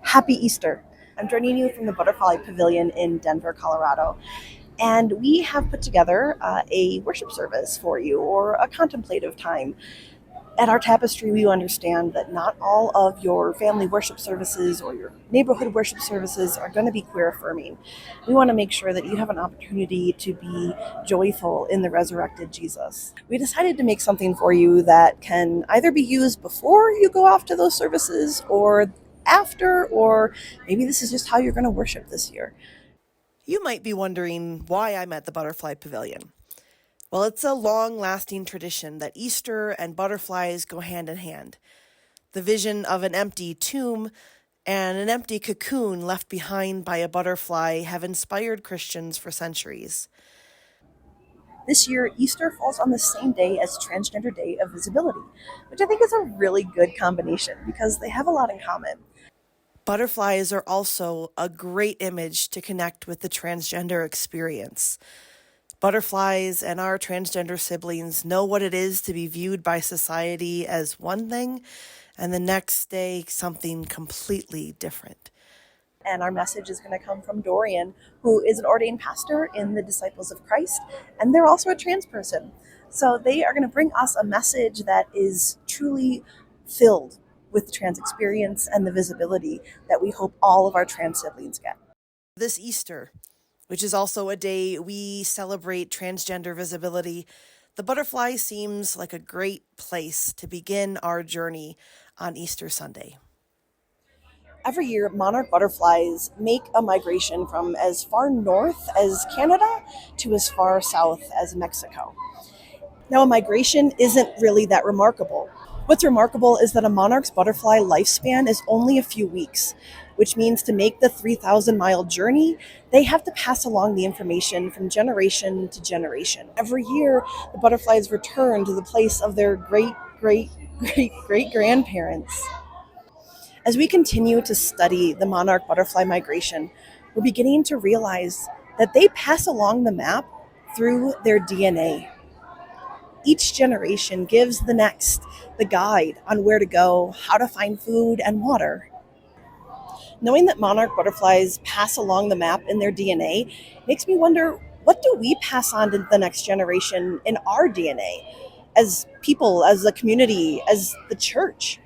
Happy Easter. I'm joining you from the Butterfly Pavilion in Denver, Colorado. And we have put together a worship service for you, or a contemplative time. At our tapestry, we understand that not all of your family worship services or your neighborhood worship services are going to be queer affirming. We want to make sure that you have an opportunity to be joyful in the resurrected Jesus. We decided to make something for you that can either be used before you go off to those services or after, or maybe this is just how you're going to worship this year. You might be wondering why I'm at the Butterfly Pavilion. Well, it's a long lasting tradition that Easter and butterflies go hand in hand. The vision of an empty tomb and an empty cocoon left behind by a butterfly have inspired Christians for centuries. This year, Easter falls on the same day as Transgender Day of Visibility, which I think is a really good combination because they have a lot in common. Butterflies are also a great image to connect with the transgender experience. Butterflies and our transgender siblings know what it is to be viewed by society as one thing and the next day something completely different. And our message is going to come from Dorian, who is an ordained pastor in the Disciples of Christ, and they're also a trans person. So they are going to bring us a message that is truly filled with the trans experience and the visibility that we hope all of our trans siblings get. This Easter, which is also a day we celebrate transgender visibility, the butterfly seems like a great place to begin our journey on Easter Sunday. Every year, monarch butterflies make a migration from as far north as Canada to as far south as Mexico. Now, a migration isn't really that remarkable. What's remarkable is that a monarch's butterfly lifespan is only a few weeks, which means to make the 3,000-mile journey, they have to pass along the information from generation to generation. Every year, the butterflies return to the place of their great grandparents. As we continue to study the monarch butterfly migration, we're beginning to realize that they pass along the map through their DNA. Each generation gives the next the guide on where to go, how to find food and water. Knowing that monarch butterflies pass along the map in their DNA makes me wonder, what do we pass on to the next generation in our DNA? As people, as a community, as the church?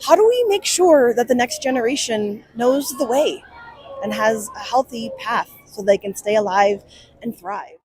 How do we make sure that the next generation knows the way and has a healthy path so they can stay alive and thrive?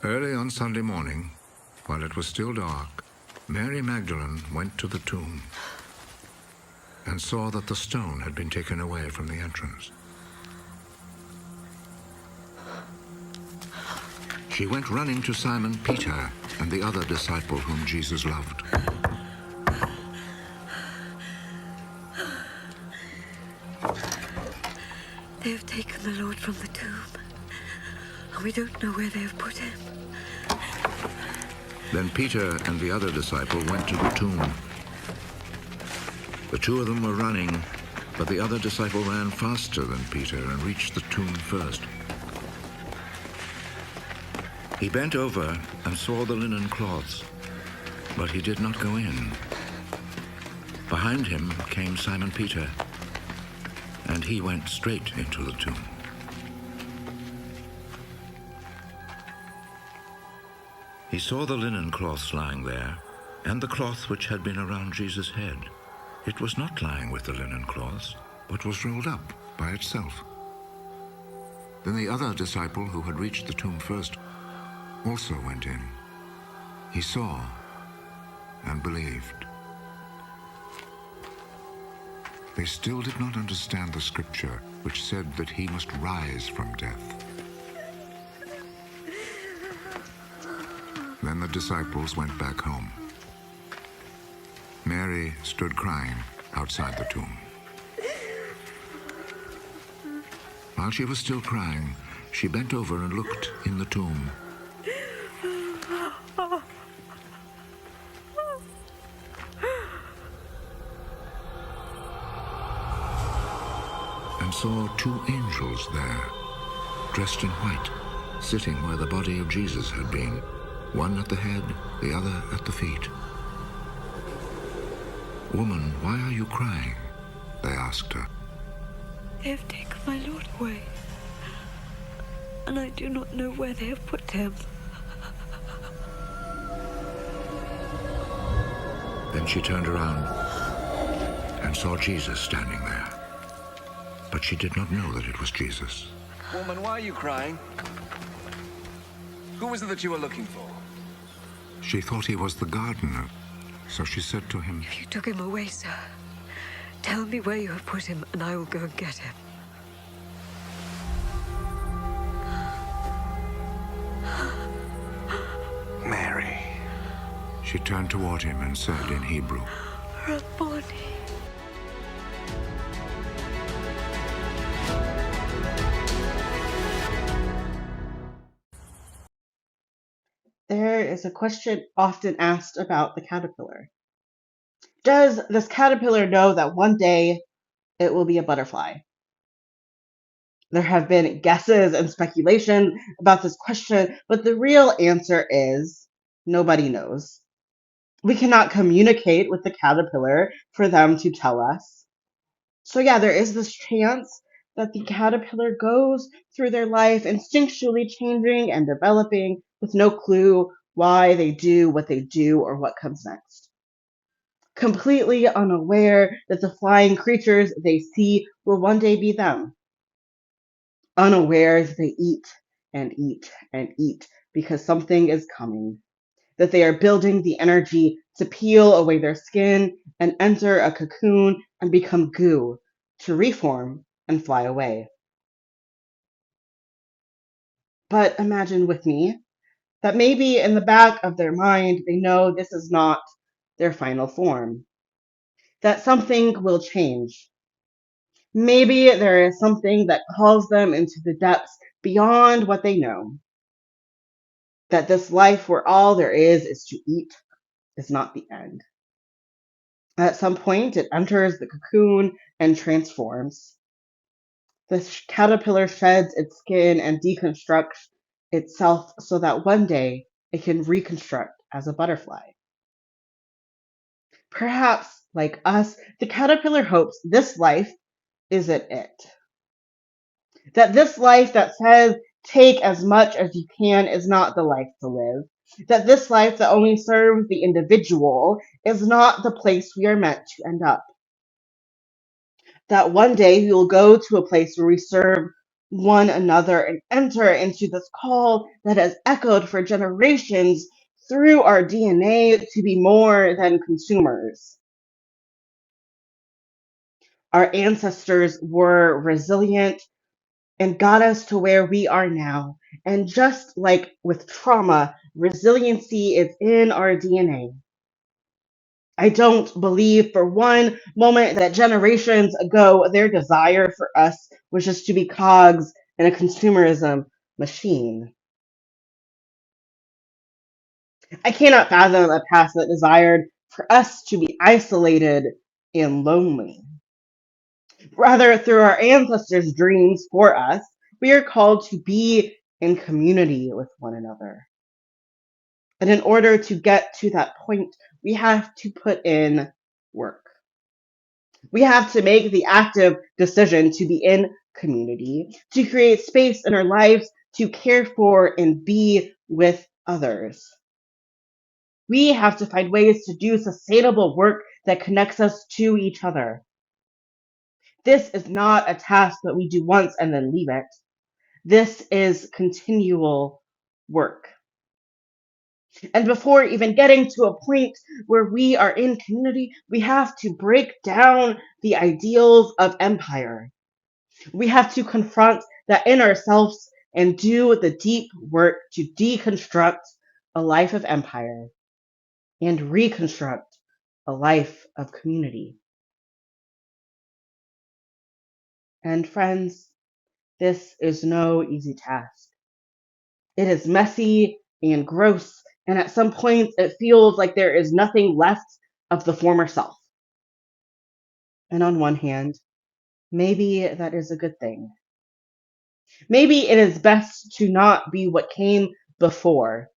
Early on Sunday morning, while it was still dark, Mary Magdalene went to the tomb and saw that the stone had been taken away from the entrance. She went running to Simon Peter and the other disciple whom Jesus loved. They have taken the Lord from the tomb, and we don't know where they have put him. Then Peter and the other disciple went to the tomb. The two of them were running, but the other disciple ran faster than Peter and reached the tomb first. He bent over and saw the linen cloths, but he did not go in. Behind him came Simon Peter, and he went straight into the tomb. He saw the linen cloths lying there, and the cloth which had been around Jesus' head. It was not lying with the linen cloths, but was rolled up by itself. Then the other disciple who had reached the tomb first also went in. He saw and believed. They still did not understand the scripture which said that he must rise from death. Then the disciples went back home. Mary stood crying outside the tomb. While she was still crying, she bent over and looked in the tomb. And saw two angels there, dressed in white, sitting where the body of Jesus had been, one at the head, the other at the feet. "Woman, why are you crying?" they asked her. They have taken my Lord away, and I do not know where they have put him. Then she turned around and saw Jesus standing there. But she did not know that it was Jesus. Woman, why are you crying? Who was it that you were looking for? She thought he was the gardener, so she said to him, If you took him away, sir, tell me where you have put him, and I will go and get him. Mary. She turned toward him and said in Hebrew, Rev.Bethany. There is a question often asked about the caterpillar. Does this caterpillar know that one day it will be a butterfly? There have been guesses and speculation about this question, but the real answer is nobody knows. We cannot communicate with the caterpillar for them to tell us. So yeah, there is this chance that the caterpillar goes through their life instinctually changing and developing with no clue why they do what they do or what comes next. Completely unaware that the flying creatures they see will one day be them. Unaware that they eat and eat and eat because something is coming. That they are building the energy to peel away their skin and enter a cocoon and become goo to reform and fly away. But imagine with me that maybe in the back of their mind they know this is not their final form, that something will change. Maybe there is something that calls them into the depths beyond what they know. That this life where all there is to eat is not the end. At some point, it enters the cocoon and transforms. The caterpillar sheds its skin and deconstructs itself so that one day it can reconstruct as a butterfly. Perhaps, like us, the caterpillar hopes this life isn't it. That this life that says take as much as you can is not the life to live. That this life that only serves the individual is not the place we are meant to end up. That one day we will go to a place where we serve one another and enter into this call that has echoed for generations through our DNA to be more than consumers. Our ancestors were resilient and got us to where we are now. And just like with trauma, resiliency is in our DNA. I don't believe for one moment that generations ago their desire for us was just to be cogs in a consumerism machine. I cannot fathom a past that desired for us to be isolated and lonely. Rather, through our ancestors' dreams for us, we are called to be in community with one another. And in order to get to that point, we have to put in work. We have to make the active decision to be in community, to create space in our lives to care for and be with others. We have to find ways to do sustainable work that connects us to each other. This is not a task that we do once and then leave it. This is continual work. And before even getting to a point where we are in community, we have to break down the ideals of empire. We have to confront that in ourselves and do the deep work to deconstruct a life of empire and reconstruct a life of community. And friends, this is no easy task. It is messy and gross, and at some points it feels like there is nothing left of the former self. And on one hand, maybe that is a good thing. Maybe it is best to not be what came before,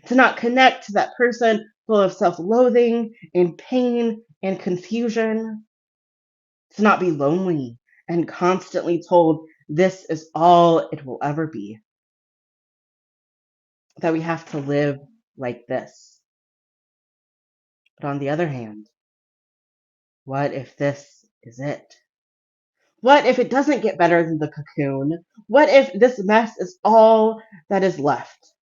to not connect to that person full of self loathing and pain and confusion, to not be lonely and constantly told this is all it will ever be, that we have to live like this. But on the other hand, what if this is it? What if it doesn't get better than the cocoon? What if this mess is all that is left?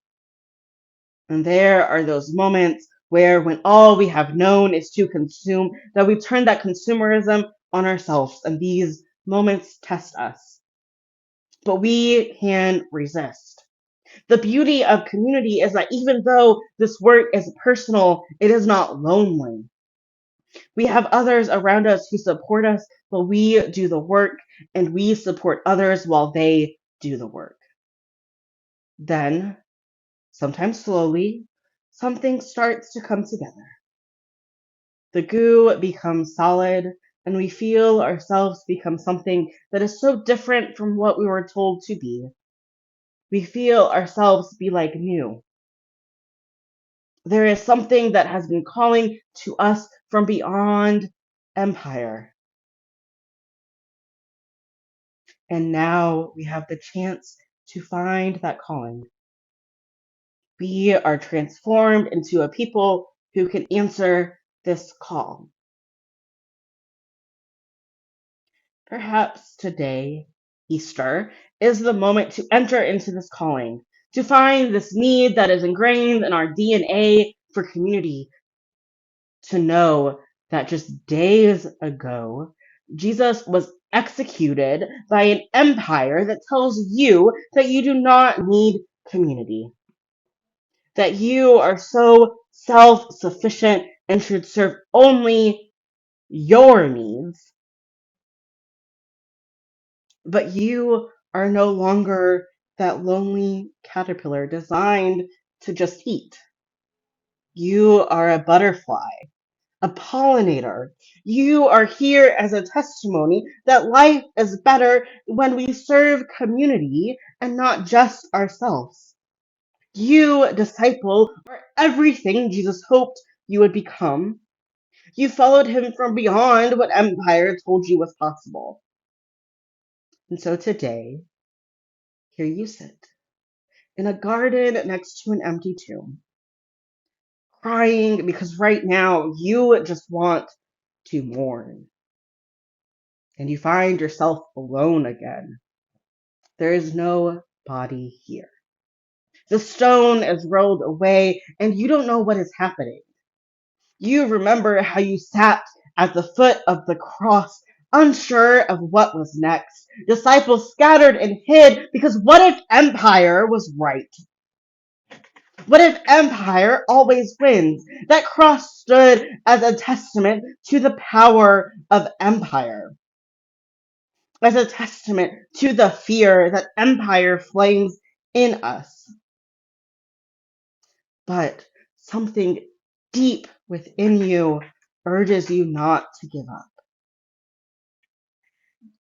And there are those moments where, when all we have known is to consume, that we turn that consumerism on ourselves, and these moments test us. But we can resist. The beauty of community is that even though this work is personal, it is not lonely. We have others around us who support us while we do the work, and we support others while they do the work. Then, sometimes slowly, something starts to come together. The goo becomes solid, and we feel ourselves become something that is so different from what we were told to be. We feel ourselves be like new. There is something that has been calling to us from beyond empire. And now we have the chance to find that calling. We are transformed into a people who can answer this call. Perhaps today, Easter, is the moment to enter into this calling, to find this need that is ingrained in our DNA for community, to know that just days ago, Jesus was executed by an empire that tells you that you do not need community, that you are so self sufficient and should serve only your needs, but you are no longer that lonely caterpillar designed to just eat. You are a butterfly, a pollinator. You are here as a testimony that life is better when we serve community and not just ourselves. You, disciple, are everything Jesus hoped you would become. You followed him from beyond what empire told you was possible. And so today, here you sit in a garden next to an empty tomb, crying because right now you just want to mourn. And you find yourself alone again. There is no body here. The stone is rolled away, and you don't know what is happening. You remember how you sat at the foot of the cross, unsure of what was next. Disciples scattered and hid because what if empire was right? What if empire always wins? That cross stood as a testament to the power of empire, as a testament to the fear that empire flames in us. But something deep within you urges you not to give up.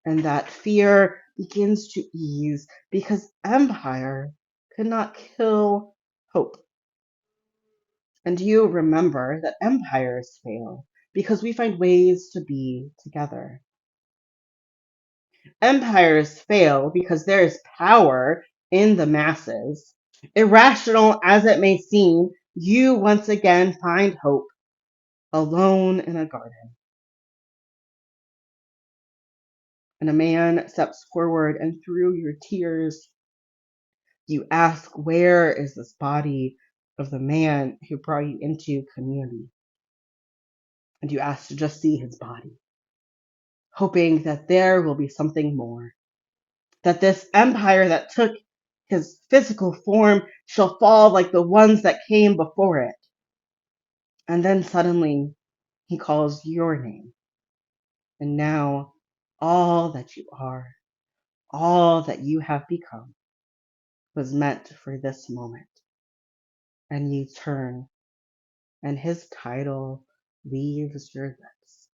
And that fear begins to ease because empire could not kill hope. And you remember that empires fail because we find ways to be together. Empires fail because there is power in the masses. Irrational as it may seem, you once again find hope alone in a garden. And a man steps forward, and through your tears, you ask, where is this body of the man who brought you into community? And you ask to just see his body, hoping that there will be something more, that this empire that took his physical form shall fall like the ones that came before it. And then suddenly he calls your name. And now all that you are, all that you have become, was meant for this moment. And you turn, and his title leaves your lips.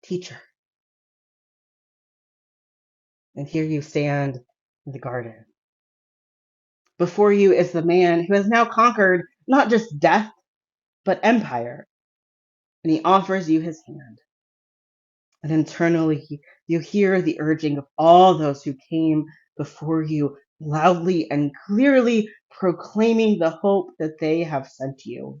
Teacher. And here you stand in the garden. Before you is the man who has now conquered not just death, but empire. And he offers you his hand. And internally, you hear the urging of all those who came before you, loudly and clearly proclaiming the hope that they have sent you.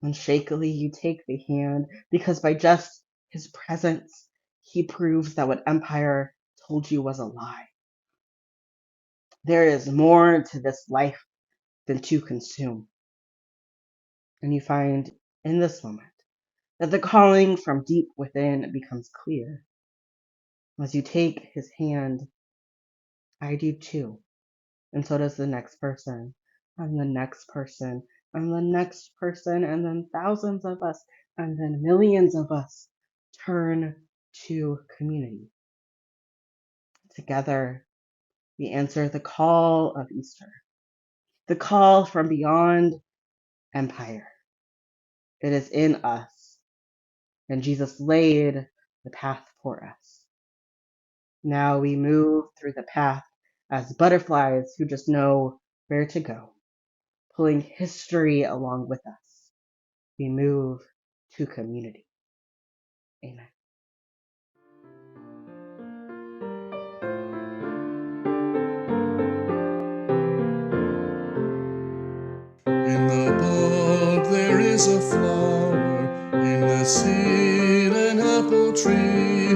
Unshakily, you take the hand, because by just his presence, he proves that what empire told you was a lie. There is more to this life than to consume. And you find in this moment that the calling from deep within becomes clear. As you take his hand, I do too. And so does the next person, and the next person, and the next person, and then thousands of us, and then millions of us turn to community. Together, we answer the call of Easter, the call from beyond empire. It is in us, and Jesus laid the path for us. Now we move through the path as butterflies who just know where to go, pulling history along with us. We move to community. Amen. In the bud there is a flower, in the seed an apple tree,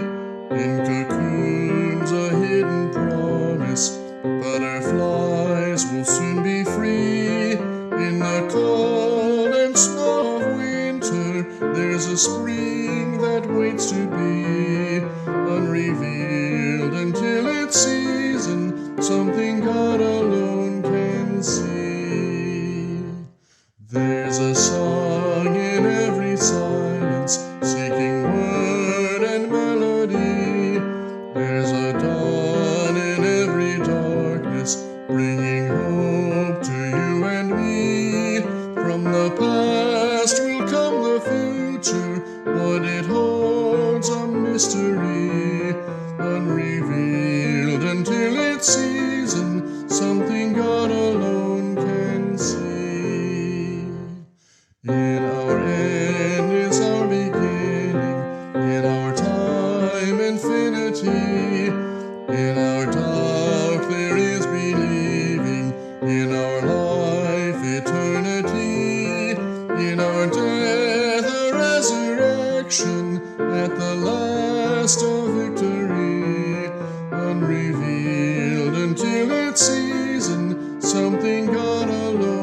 in cocoons a hidden promise, butterflies will soon be free. In the cold and snow of winter there's a spring that waits to be unrevealed until its season, something God alone can see. There's a song in every silence, seeking word and melody. There's a dawn in every darkness, bringing hope to you and me. From the past will come the future, what it holds a mystery, unrevealed until its season, something God alone can see. In our end is our beginning, in our time infinity. In our dark there is believing, in our life eternity. In our death a resurrection, at the last a victory, unrevealed season, something got alone.